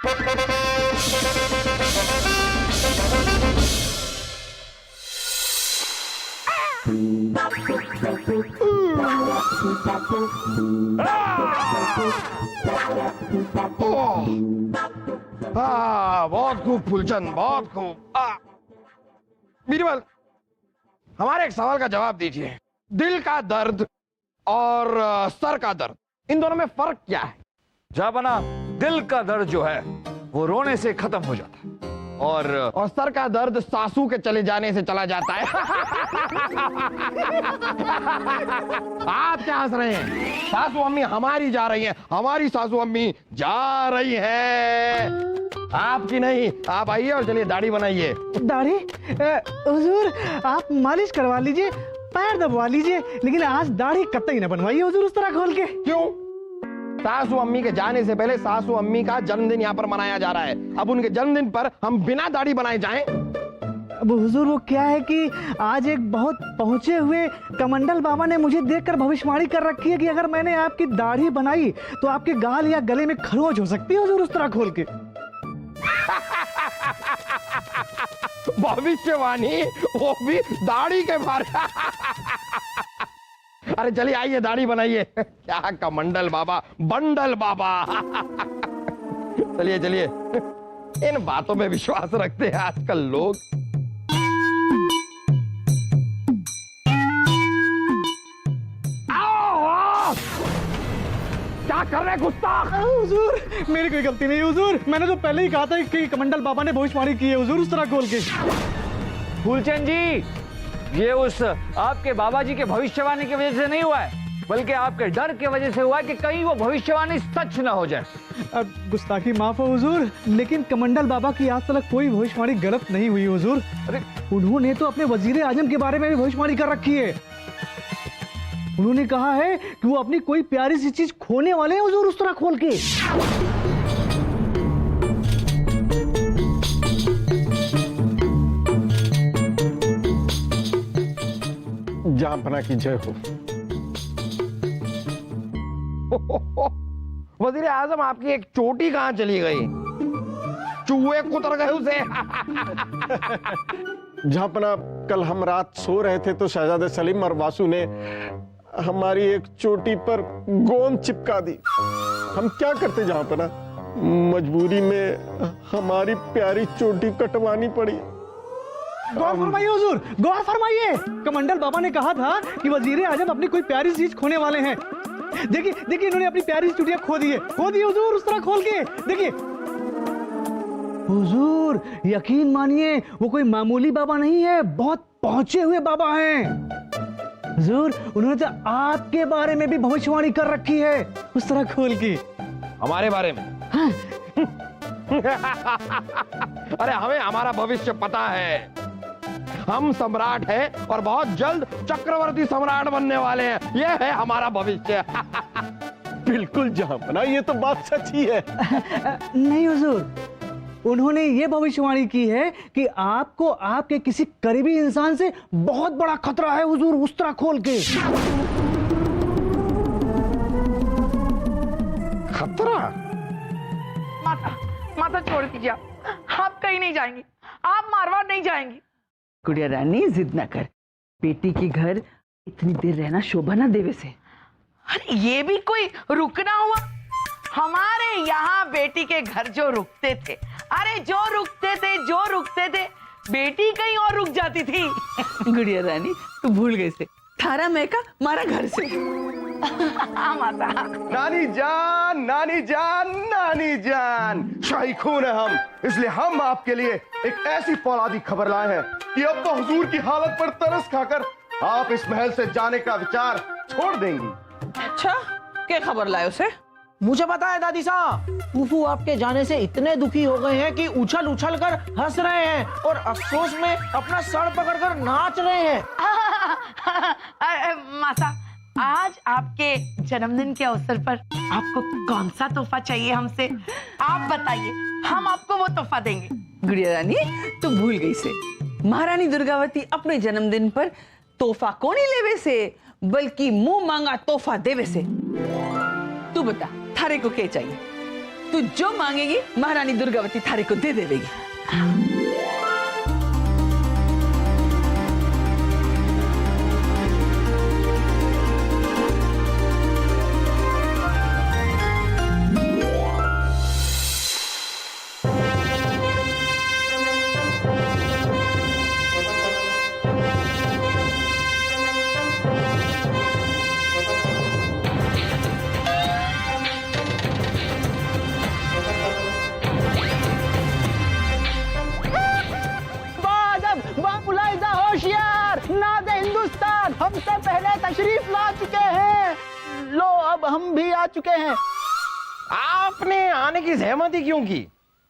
बहुत खूब फुलचंद, बहुत खूब। बीरबल, हमारे एक सवाल का जवाब दीजिए। दिल का दर्द और सर का दर्द, इन दोनों में फर्क क्या है? जापाना, दिल का दर्द जो है वो रोने से खत्म हो जाता है और सर का दर्द सासू के चले जाने से चला जाता है। आप क्या हंस रहे हैं? सासू अम्मी हमारी जा रही हैं, हमारी सासू अम्मी जा रही है, आपकी नहीं। आप आइए और चलिए दाढ़ी बनाइए। दाढ़ी? हुजूर आप मालिश करवा लीजिए, पैर दबवा लीजिए, लेकिन आज दाढ़ी कतई न बनवाइए हुजूर उस तरह खोल के। क्यों? सासू अम्मी के जाने से पहले सासू अम्मी का जन्मदिन यहाँ पर मनाया जा रहा है। अब उनके जन्मदिन पर हम बिना दाढ़ी बनाए जाएं? अब हुजूर वो क्या है कि आज एक बहुत पहुंचे हुए कमंडल बाबा ने मुझे देखकर भविष्यवाणी कर रखी है कि अगर मैंने आपकी दाढ़ी बनाई तो आपके गाल या गले में खरोंच हो सकती है हुजूर उस तरह खोल के। भविष्यवाणी, वो भी दाढ़ी के बारे। अरे चलिए आइए दाढ़ी बनाइए। क्या कमंडल बाबा, बंडल बाबा। चलिए चलिए, इन बातों में विश्वास रखते हैं आजकल लोग। क्या कर रहे गुस्ताख? हुजूर मेरी कोई गलती नहीं हुजूर, मैंने तो पहले ही कहा था कि कमंडल बाबा ने भविष्यवाणी की है हुजूर उस तरह खोल के। फूलचंद जी, ये उस आपके बाबा जी के भविष्यवाणी की वजह से नहीं हुआ है, बल्कि आपके डर की वजह से हुआ है कि कहीं वो भविष्यवाणी सच ना हो जाए। अब गुस्ताखी माफ हो हुजूर, लेकिन कमंडल बाबा की आज तक कोई भविष्यवाणी गलत नहीं हुई हुजूर। अरे उन्होंने तो अपने वजीर आजम के बारे में भी भविष्यवाणी कर रखी है। उन्होंने कहा है कि वो अपनी कोई प्यारी सी चीज खोने वाले हैं हुजूर उस तरह खोल के। जापाना की जय हो। वजीर आजम, आपकी एक चोटी कहां चली गई? चूहे कुतर गए उसे। जापाना, कल हम रात सो रहे थे तो शहजादे सलीम और वासु ने हमारी एक चोटी पर गोंद चिपका दी। हम क्या करते जापाना, मजबूरी में हमारी प्यारी चोटी कटवानी पड़ी। गौर फरमाइए हुजूर, गौर फरमाइए। कमंडल बाबा ने कहा था कि वजीर आजम अपनी कोई प्यारी चीज खोने वाले हैं। देखिए देखिए, इन्होंने अपनी प्यारी चुटिया खो दी है, खो दी हुजूर उस तरह खोल के। देखिए हुजूर, यकीन मानिए वो कोई मामूली बाबा नहीं है, बहुत पहुंचे हुए बाबा हैं। हुजूर उन्होंने तो आपके बारे में भी भविष्यवाणी कर रखी है उस तरह खोल के। हमारे बारे में? हाँ। अरे हमें हमारा भविष्य पता है। हम सम्राट हैं और बहुत जल्द चक्रवर्ती सम्राट बनने वाले हैं। यह है हमारा भविष्य। बिल्कुल जापाना, ये तो बात सच ही है। नहीं हुजूर, उन्होंने ये भविष्यवाणी की है कि आपको आपके किसी करीबी इंसान से बहुत बड़ा खतरा है हुजूर उस तरह खोल के। खतरा? माता, माता छोड़ दीजिए, आप कहीं नहीं जाएंगी, आप मारवाड़ नहीं जाएंगी। गुड़िया रानी जिद न कर, बेटी के घर इतनी देर रहना शोभा न देवे से। अरे ये भी कोई रुकना हुआ? हमारे यहाँ बेटी के घर जो रुकते थे, अरे जो रुकते थे बेटी कहीं और रुक जाती थी। गुड़िया रानी तू भूल गई से, थारा मैका मारा घर से। माता। नानी जान, नानी जान, नानी जान, शाही खून है हम, इसलिए हम आपके लिए एक ऐसी फौलादी खबर लाए हैं कि अब तो हुजूर की हालत पर तरस खाकर आप इस महल से जाने का विचार छोड़ देंगी। अच्छा, क्या खबर लाए उसे? मुझे पता है दादी साहब, फूफू आपके जाने से इतने दुखी हो गए हैं कि उछल उछल कर हंस रहे हैं और अफसोस में अपना सर पकड़कर नाच रहे हैं। माता, आज आपके जन्मदिन के अवसर पर आपको कौन सा तोहफा चाहिए हमसे? आप बताइए, हम आपको वो तोहफा देंगे। गुड़िया रानी तू भूल गई से, महारानी दुर्गावती अपने जन्मदिन पर तोहफा को नहीं लेवे से, बल्कि मुंह मांगा तोहफा देवे से। तू बता, थारे को क्या चाहिए? तू जो मांगेगी महारानी दुर्गावती थारे को दे देवेगी। होशियार नादे हिंदुस्तान हमसे पहले तशरीफ ला चुके हैं, लो अब हम भी आ चुके हैं। आपने आने की सहमति क्यों की?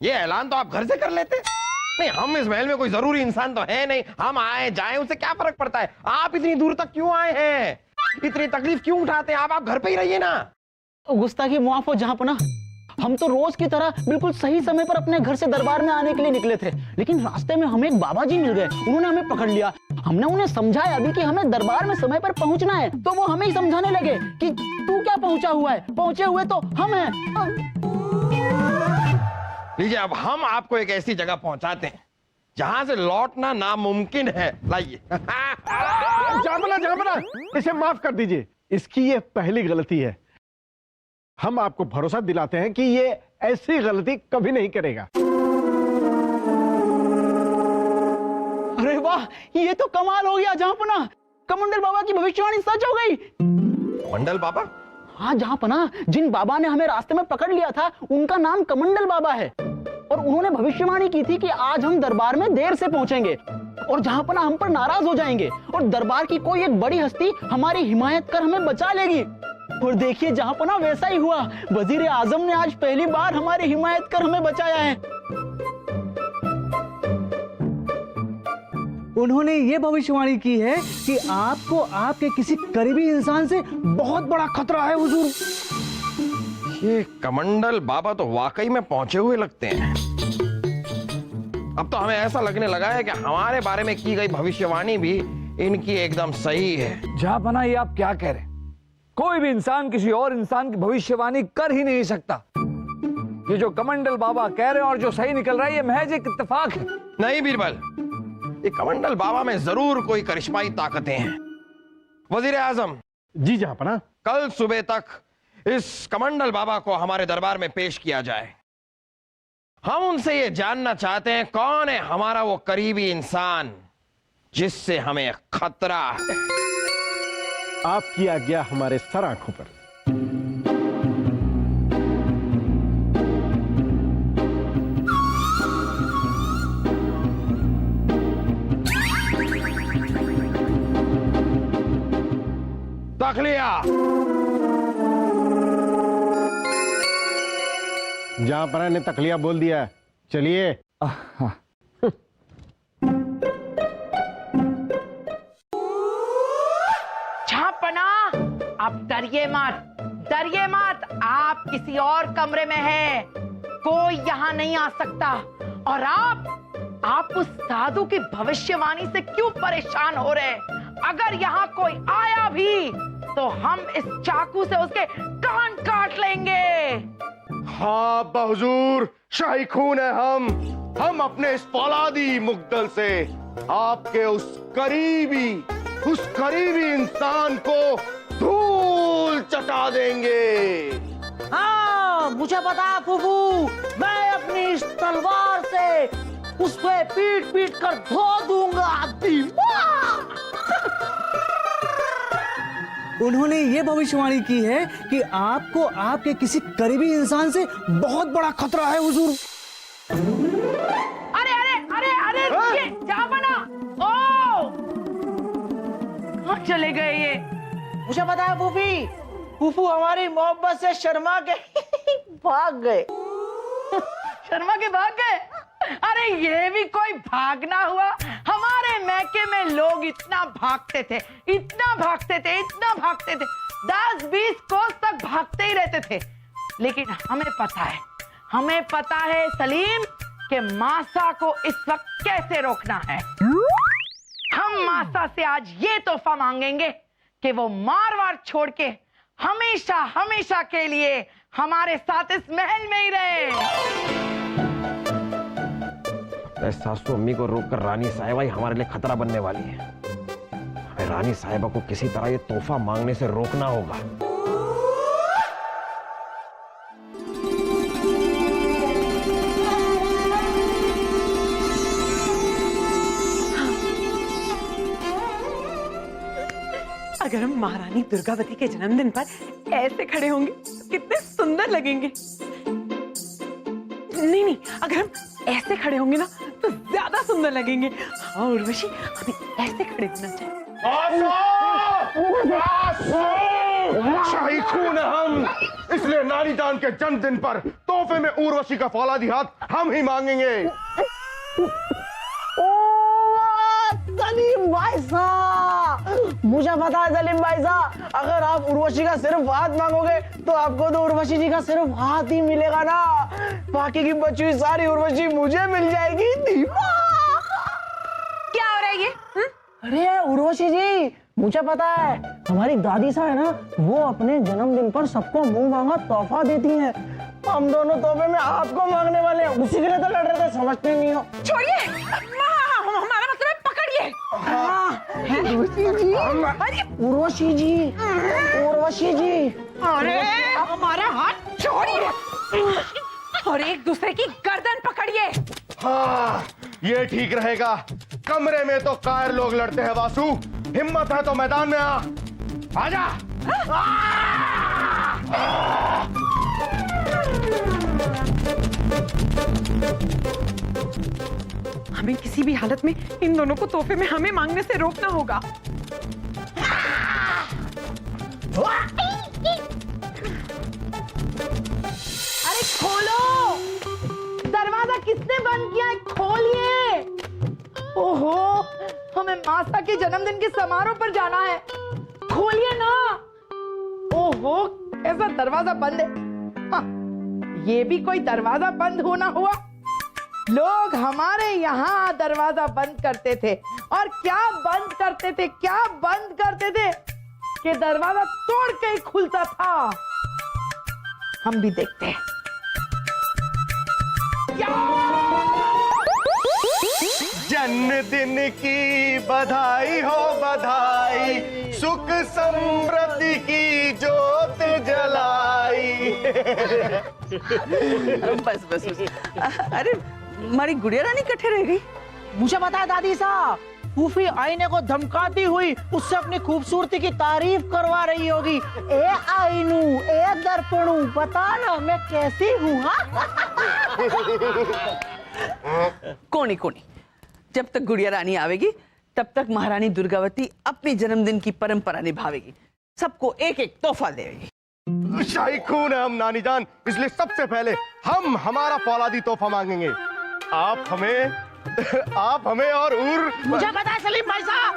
ये ऐलान तो आप घर से कर लेते। नहीं, हम इस महल में कोई जरूरी इंसान तो है नहीं, हम आए जाए उससे क्या फर्क पड़ता है? आप इतनी दूर तक क्यों आए हैं? इतनी तकलीफ क्यों उठाते हैं? आप घर पे ही रहिए ना। गुस्ताखी माफ हो जहां पना, हम तो रोज की तरह बिल्कुल सही समय पर अपने घर से दरबार में आने के लिए निकले थे, लेकिन रास्ते में हमें एक बाबा जी मिल गए। उन्होंने हमें पकड़ लिया। हमने उन्हें समझाया भी कि हमें दरबार में समय पर पहुंचना है, तो वो हमें ही समझाने लगे कि तू क्या पहुंचा हुआ है, पहुंचे हुए तो हम हैं। लीजिए, अब हम आपको एक ऐसी जगह पहुंचाते हैं जहां से लौटना नामुमकिन है। लाइए। जापना, इसे माफ कर दीजिए, इसकी ये पहली गलती है। हम आपको भरोसा दिलाते हैं कि ये ऐसी गलती कभी नहीं करेगा। अरे वाह, ये तो कमाल हो गया जहांपना, कमंडल बाबा की भविष्यवाणी सच हो गई। मंडल बाबा? हाँ जहांपना, जिन बाबा ने हमें रास्ते में पकड़ लिया था उनका नाम कमंडल बाबा है, और उन्होंने भविष्यवाणी की थी कि आज हम दरबार में देर से पहुंचेंगे और जहांपना हम पर नाराज हो जाएंगे और दरबार की कोई एक बड़ी हस्ती हमारी हिमायत कर हमें बचा लेगी। और देखिए जहांपना, वैसा ही हुआ। वजीर आजम ने आज पहली बार हमारी हिमायत कर हमें बचाया है। उन्होंने ये भविष्यवाणी की है कि आपको आपके किसी करीबी इंसान से बहुत बड़ा खतरा है हुजूर। ये कमंडल बाबा तो वाकई में पहुंचे हुए लगते हैं। अब तो हमें ऐसा लगने लगा है कि हमारे बारे में की गई भविष्यवाणी भी इनकी एकदम सही है। जहांपना, ये आप क्या कह रहे हैं? कोई भी इंसान किसी और इंसान की भविष्यवाणी कर ही नहीं सकता। ये जो कमंडल बाबा कह रहे हैं और जो सही निकल रहा है, ये महज एक इत्तेफाक है। नहीं बीरबल, ये कमंडल बाबा में जरूर कोई करिश्माई ताकतें हैं। वजीर आजम जी जहांपना, कल सुबह तक इस कमंडल बाबा को हमारे दरबार में पेश किया जाए। हम उनसे ये जानना चाहते हैं कौन है हमारा वो करीबी इंसान जिससे हमें खतरा है। आपकी आज्ञा हमारे सर आंखों पर। तखलिया। जहांपना ने तखलिया बोल दिया, चलिए। जहांपना, अब डरिए मत, डरिए मत। आप किसी और कमरे में हैं, कोई यहाँ नहीं आ सकता। और आप उस साधु की भविष्यवाणी से क्यों परेशान हो रहे? अगर यहाँ कोई आया भी तो हम इस चाकू से उसके कान काट लेंगे। हाँ बहुजूर, शाही खून है हम अपने इस फौलादी मुग्दल से आपके उस करीबी इंसान को धूल चटा देंगे। हाँ मुझे पता है फूफू, मैं अपनी इस तलवार से उस पे पीट पीट कर धो दूंगा। उन्होंने ये भविष्यवाणी की है कि आपको आपके किसी करीबी इंसान से बहुत बड़ा खतरा है हुजूर। अरे अरे अरे अरे रुकिए, जहांपना। ओ, कहाँ चले गए ये? मुझे पता है फूफी, फूफू हमारी मोहब्बत से शर्मा के भाग गए। शर्मा के भाग गए? अरे ये भी कोई भागना हुआ? हमारे मैके में लोग इतना भागते थे, इतना भागते थे, इतना भागते थे, 10-20 कोस तक भागते ही रहते थे। लेकिन हमें पता है सलीम कि मासा को इस वक्त कैसे रोकना है। हम मासा से आज ये तोहफा मांगेंगे कि वो मारवाड़ छोड़ के हमेशा हमेशा के लिए हमारे साथ इस महल में ही रहे। सासू अम्मी को रोककर रानी साहिबा ही हमारे लिए खतरा बनने वाली है। हमें रानी साहिबा को किसी तरह ये तोहफा मांगने से रोकना होगा। अगर हम महारानी दुर्गावती के जन्मदिन पर ऐसे खड़े होंगे तो कितने सुंदर लगेंगे। नहीं, अगर हम ऐसे खड़े होंगे ना तो ज्यादा सुंदर लगेंगे। हाँ उर्वशी, हमें ऐसे खड़े होना चाहिए। शाही खून है हम, इसलिए नानी जान के जन्मदिन पर तोहफे में उर्वशी का फौलादी हाथ हम ही मांगेंगे। सलीम भाई साहब, मुझे पता है सलीम भाई साहब, अगर आप उर्वशी का सिर्फ हाथ मांगोगे तो आपको तो उर्वशी जी का सिर्फ हाथ ही मिलेगा ना, बाकी की बची हुई सारी उर्वशी मुझे मिल जाएगी। क्या हो रहा है ये? अरे उर्वशी जी, मुझे पता है हमारी दादी सा है ना, वो अपने जन्मदिन पर सबको मुंह मांगा तोहफा देती हैं। हम दोनों तोहफे में आपको मांगने वाले हैं, उसी के लिए तो लड़ रहे थे, समझते नहीं हो। छोड़िए, हमारा मतलब है पकड़िए। उर्वशी जी, उर्वशी जी, अरे हमारा हाथ छोड़िए और एक दूसरे की गर्दन पकड़िए। हाँ, ये ठीक रहेगा। कमरे में तो कायर लोग लड़ते हैं वासु, हिम्मत है तो मैदान में आ, आजा। हमें किसी भी हालत में इन दोनों को तोहफे में हमें मांगने से रोकना होगा। अरे खोलो, दरवाजा किसने बंद किया है? खोलिए। ओहो, हमें मासा के जन्मदिन के समारोह पर जाना है, खोलिए ना। ओहो, ऐसा दरवाजा बंद है। हाँ, ये भी कोई दरवाजा बंद होना हुआ। लोग हमारे यहाँ दरवाजा बंद करते थे, और क्या बंद करते थे, क्या बंद करते थे कि दरवाजा तोड़ के ही खुलता था। हम भी देखते हैं। जन्मदिन की बधाई हो बधाई, सुख समृद्धि की ज्योत जलाई। बस बस बस। अरे हमारी गुड़िया रानी कट्ठे रह गई। मुझे पता है दादी साहब, फूफी आईने को धमकाती हुई उससे अपनी खूबसूरती की तारीफ करवा रही होगी। ए आईनू, ए दर्पणू, बता ना मैं कैसी हूँ। कोनी कोनी, जब तक गुड़िया रानी आवेगी तब तक महारानी दुर्गावती अपनी जन्मदिन की परंपरा निभावेगी, सबको एक एक तोहफा देगी। शाही खून है हम नानी जान, इसलिए सबसे पहले हम हमारा फौलादी तोहफा मांगेंगे। आप हमें और मुझे पता है सलीम भाई साहब,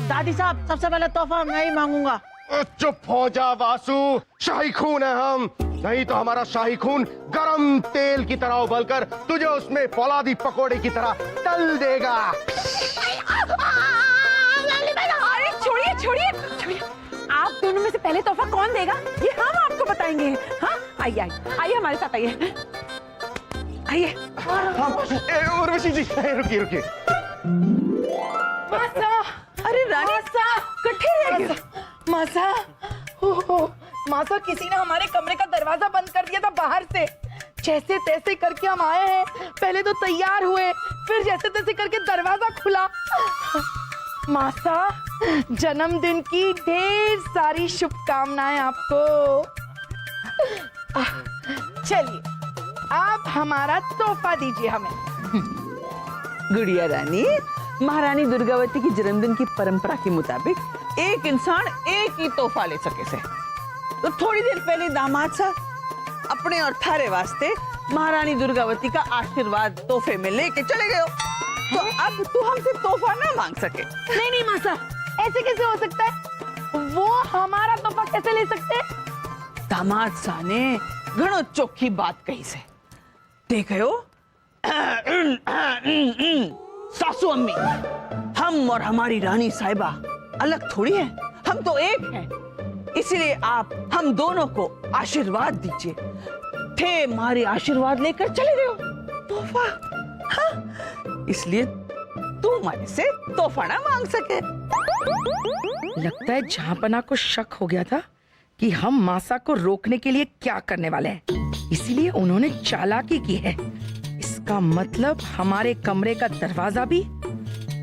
दादी साहब सबसे पहले तोहफा मैं ही मांगूंगा। चुप हो जा वासु, शाही खून है हम, नहीं तो हमारा शाही खून गरम तेल की तरह उबलकर तुझे उसमें फौलादी पकोड़े की तरह तल देगा। अरे छोड़िए छोड़िए छोड़िए, आप दोनों में से पहले तोहफा कौन देगा ये हम आपको बताएंगे। हाँ, आइए आइए आइए, हमारे साथ आइए आइए। उर्वशी जी रुकिए रुकिए। मासा, अरे रानी कट्ठे रह गए। मासा, ओहो, मासा, किसी ने हमारे कमरे का दरवाजा बंद कर दिया था बाहर से। जैसे तैसे करके हम आए हैं, पहले तो तैयार हुए, फिर जैसे तैसे करके दरवाजा खुला। मासा, जन्मदिन की ढेर सारी शुभकामनाएं आपको। चलिए, आप हमारा तोहफा दीजिए हमें। गुड़िया रानी, महारानी दुर्गावती की जन्मदिन की परंपरा के मुताबिक एक इंसान एक ही तोहफा ले सके से। तो थोड़ी देर पहले दामाद साहब अपने और थारे वास्ते महारानी दुर्गावती का आशीर्वाद तोहफे में लेके चले गए हो, तो अब तू हमसे तोहफा ना मांग सके। नहीं नहीं मासा, ऐसे कैसे हो सकता है? वो हमारा तोहफा कैसे ले सकते हैं? दामाद साहब ने घणो चोखी बात कही से। देखे हो सासू अम्मी, हम और हमारी रानी साहिबा अलग थोड़ी हैं, हम तो एक हैं। इसलिए आप हम दोनों को आशीर्वाद दीजिए। थे हमारे आशीर्वाद लेकर चले गए हो तोहफा, हाँ? इसलिए तू हमारे से तोहफा ना मांग सके। लगता है जहांपना को शक हो गया था कि हम मासा को रोकने के लिए क्या करने वाले हैं, इसीलिए उन्होंने चालाकी की है। इसका मतलब हमारे कमरे का दरवाजा भी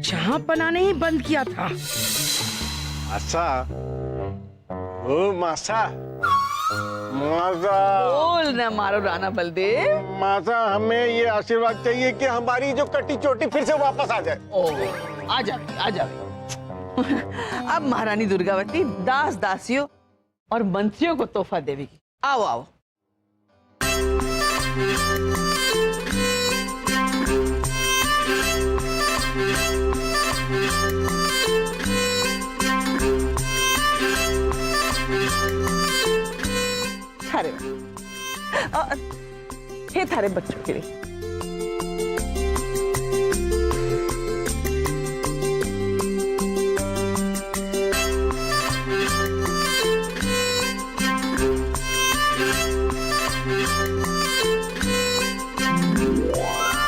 जहांपना ने ही बंद किया था। मासा, ओ मासा, मासा, बोल न मारो राणा बलदेव। मासा, हमें ये आशीर्वाद चाहिए कि हमारी जो कटी चोटी फिर से वापस आ जाए। ओ, आ जावे, आ जावे। अब महारानी दुर्गावती दास दासियों और मंत्रियों को तोहफा देवेगी। आओ आओ। थारे हे थारे बच्चों के लिए।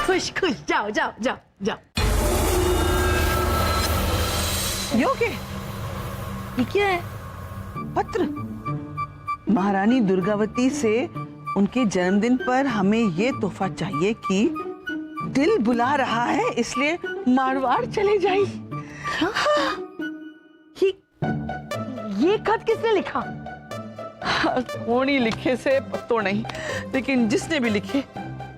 खुश खुश जाओ जाओ जाओ जाओ। यो के ये क्या है? पत्र महारानी दुर्गावती से उनके जन्मदिन पर हमें ये तोहफा चाहिए कि दिल बुला रहा है, इसलिए मारवाड़ चले जाइए। ये खत किसने लिखा? कौन ही लिखे से पतो नहीं, लेकिन जिसने भी लिखे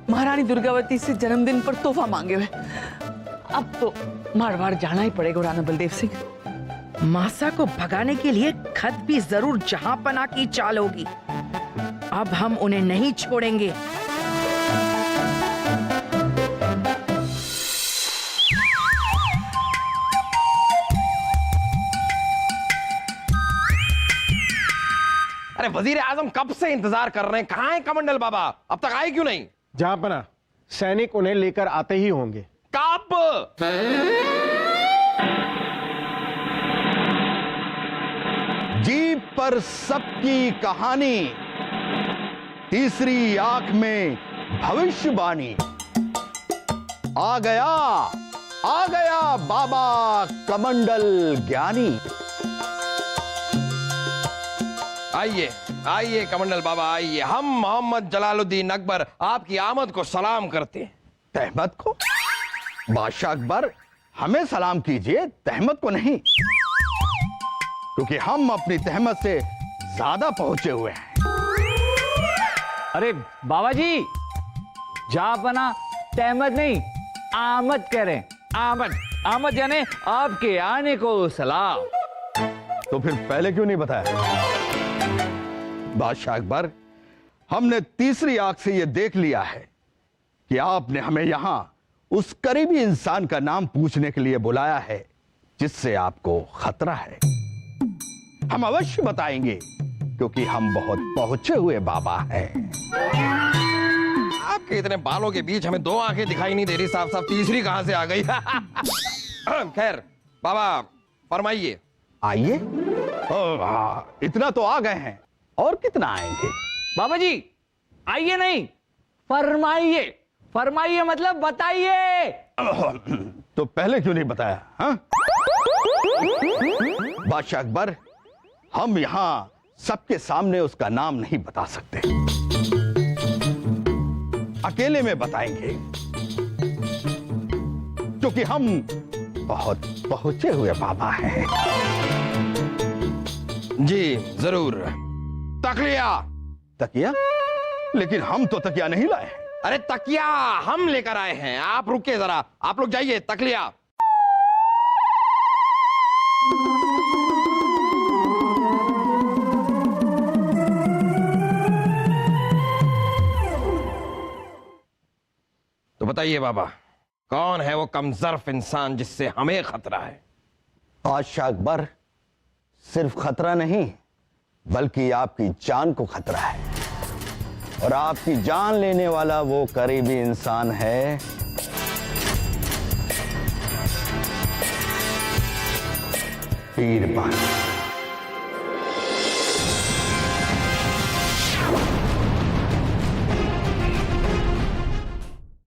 महारानी दुर्गावती से जन्मदिन पर तोहफा मांगे हुए। अब तो मारवाड़ जाना ही पड़ेगा राणा बलदेव सिंह। मासा को भगाने के लिए खत भी जरूर जहांपना की चाल होगी। अब हम उन्हें नहीं छोड़ेंगे। अरे वजीर आजम कब से इंतजार कर रहे हैं, कहां है कमंडल बाबा? अब तक आए क्यों नहीं? जहांपना, सैनिक उन्हें लेकर आते ही होंगे। कब? जीप पर सबकी कहानी, तीसरी आंख में भविष्यवाणी। आ गया बाबा कमंडल ज्ञानी। आइए आइए कमंडल बाबा आइए। हम मोहम्मद जलालुद्दीन अकबर आपकी आमद को सलाम करते हैं। तहमत को? बादशाह अकबर, हमें सलाम कीजिए, तहमत को नहीं, क्योंकि हम अपनी तहमत से ज्यादा पहुंचे हुए हैं। अरे बाबा जी, जहांपना तहमत नहीं आमद कह रहे हैं। आमद, आमद यानी आपके आने को सलाम। तो फिर पहले क्यों नहीं बताया? बादशाह अकबर, हमने तीसरी आंख से यह देख लिया है कि आपने हमें यहां उस करीबी इंसान का नाम पूछने के लिए बुलाया है जिससे आपको खतरा है। हम अवश्य बताएंगे, क्योंकि हम बहुत पहुंचे हुए बाबा हैं। आपके इतने बालों के बीच हमें दो आंखें दिखाई नहीं दे रही, साफ साफ तीसरी कहां से आ गई? खैर बाबा फरमाइए। आइए। इतना तो आ गए हैं, और कितना आएंगे? बाबा जी आइए नहीं, फरमाइए। फरमाइए मतलब बताइए। तो पहले क्यों नहीं बताया? हाँ? बादशाह अकबर, हम यहां सबके सामने उसका नाम नहीं बता सकते, अकेले में बताएंगे, क्योंकि हम बहुत पहुंचे हुए बाबा हैं। जी जरूर। तकिया। तकिया? लेकिन हम तो तकिया नहीं लाए हैं। अरे तकिया हम लेकर आए हैं, आप रुकिए जरा, आप लोग जाइए। तकिया। तो बताइए बाबा, कौन है वो कमजोर इंसान जिससे हमें खतरा है? बादशाह अकबर, सिर्फ खतरा नहीं, बल्कि आपकी जान को खतरा है, और आपकी जान लेने वाला वो करीबी इंसान है बीरबल।